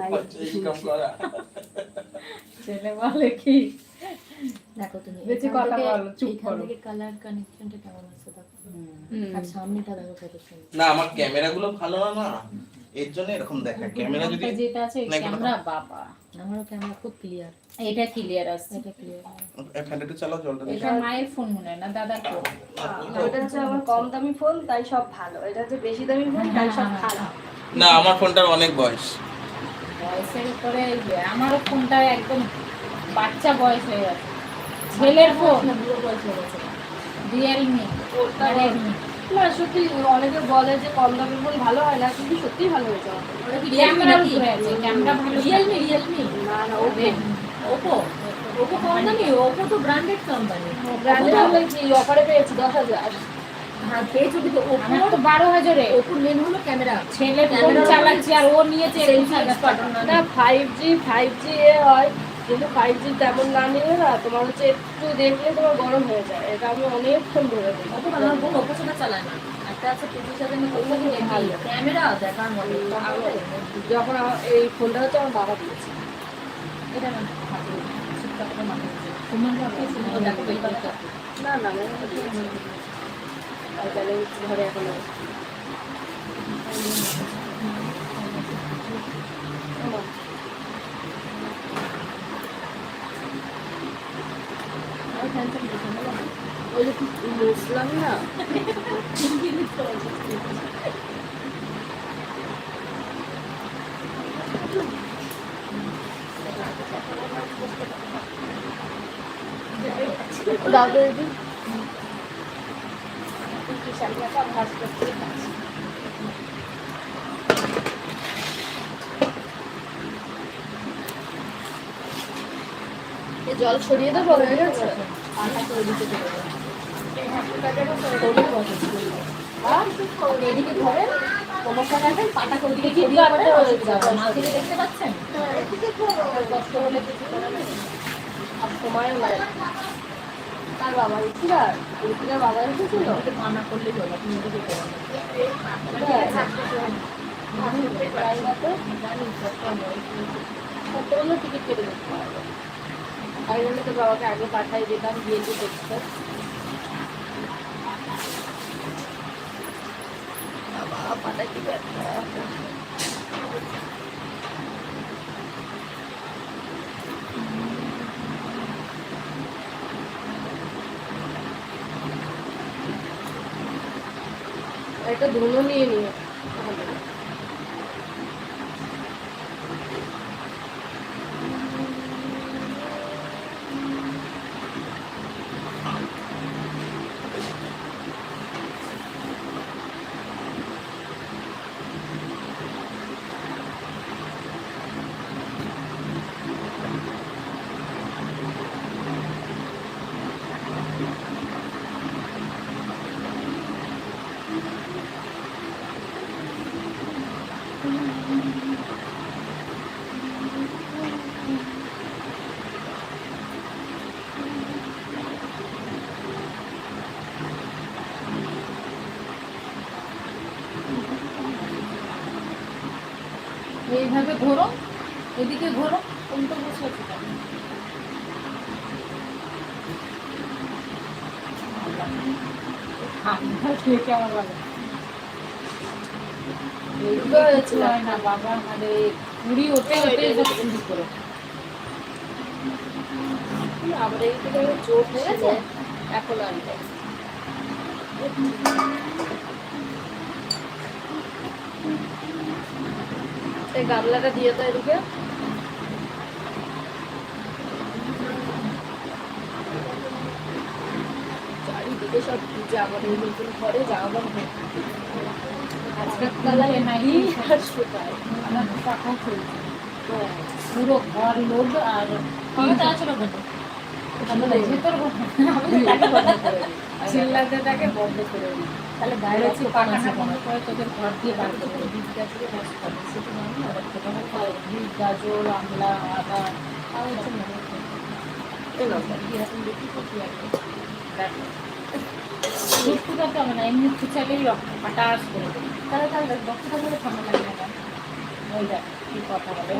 Light ছেলে বলে কি দেখো তুমি বেশি কথা বলো, চুপ এখান করো। থেকে কালার কানেকশনটা কেমন আছে দেখো। আর সামনেটা দেখো কত সুন্দর। না আমার ক্যামেরাগুলো ভালো না এর জন্য এরকম দেখায় ক্যামেরা যদি যেটা আছে না, এগুলো ক্যামেরা বাবা আমারও ক্যামেরা খুব ক্লিয়ার। এটা ক্লিয়ার আছে। এটা ক্লিয়ার। ফ্যানটা একটু চালাও জলটা এটা মায়ের ফোন মনে হয় না দাদার ফোন। ওটা হচ্ছে আমার কম দামি ফোন, তাই সব ভালো। এটা হচ্ছে বেশি দামি ফোন, তাই সব খারাপ। না আমার ফোনটার অনেক বয়স বয়সের উপরে আমারও ফোনটা একদম বাচ্চা বয়স হয়ে গেছে। ছেলের ফোন বুড়ো বয়স হয়ে গেছে। রিয়েলমি ওটা রেডমি। না সত্যি অনেকে বলে যে কম দামি ফোন ভালো হয় না, কিন্তু সত্যি ভালো হয়েছে আমার ফোন। ওটা কি ক্যামেরা উপরে আছে, ক্যামেরা ভালো। রিয়েলমি না না ওপো ওপো কম দামি, ওপো তো ব্র্যান্ডেড কোম্পানি। ব্র্যান্ডেড হলে কি অফারে পেয়েছি 10,000। হ্যাঁ পেয়েছো, কিন্তু আমার ওপো তো 12,000-এ ওপোর মেন হলো ক্যামেরা। ছেলে ফোন চালাচ্ছে আর ও নিয়েছে 21,000 টাকা। না 5G এ হয়, কিন্তু 5G তেমন না নিলে না তোমার হচ্ছে একটু দেখলে তোমার গরম হয়ে যায়। এটা আমি অনেকক্ষণ ধরে দেখি। ওপো আমার বোন ওপো সেটা চালায় না। একটা আছে 25,000 এর ওপো কিন্তু ভালো ক্যামেরা দেখার মতো। যখন এই ফোনটা হচ্ছে আমার বাবা দিয়েছে। এটা না থাকে সুন্দর করে মাথা তোমার কাছে সুন্দর দেখো পেপার কা। না না তাহলে ঘরে এখন ওই যে মুসলাম না দাদা দিদি ভাজ করতে জল ছড়িয়ে দেবো হয়ে গেছে। এদিকে ধরেন সমস্যা নেই, পাতাকে ওদিকে কি দিয়ে মাঝে দেখতে পাচ্ছেন। কষ্ট হলে কিছু করার নেই। আর সময়ও লাগে না। কার বাবা ঋতিকার বাবা এসেছিল। মানা করলে হলো, আপনি এদিকে করেন। কতগুলো টিকিট কেটে দেখতে পারবো। আমি জন্য তো বাবাকে আগে পাঠাই দিতাম, গিয়ে গিয়ে দেখতে। বাবা পাঠাই দিবে একটা ধুলো নিয়ে নিয়ে এইভাবে ঘোরো, এদিকে ঘোরো। কোনটা বসে আছে কেন? কেমন লাগে? হয় না বাবা, আমাদের পুরি হতে হতে শুরু করে। আমার এই থেকে চোখ হয়ে গেছে এখন আনতে। এই গামলাটা দিয়ে তো এদিকে। চারিদিকে সব ভিজে, আমাদের এই নতুন ঘরে যাওয়া আজকের তলায় নাই আর শুকায়। আমার পাখা চলছে হ্যাঁ পুরো ঘর লোক। আর ক্ষমতা আছে না বন্ধু। ভেতর চিল্লাতে তাকে বন্ধ করে দিই। তাহলে বাইরে বলেছি আছে পাখানা বন্ধ করে তোদের ঘর দিয়ে বার করে দেবো। বীজ গাছগুলো নষ্ট করে সেটা মানে আর একটা কথা বিট, গাজর, আমলা, আদা তাও হচ্ছে না। এরকম দেখি তো কি আছে। দুধ ফুটাতে হবে না, এমনি ফুচালেই হঠাৎ করে দেবে। তাহলে তাহলে ডক্টর বলে ঠান্ডা লাগে না। ওই দেখ কি কথা বলে।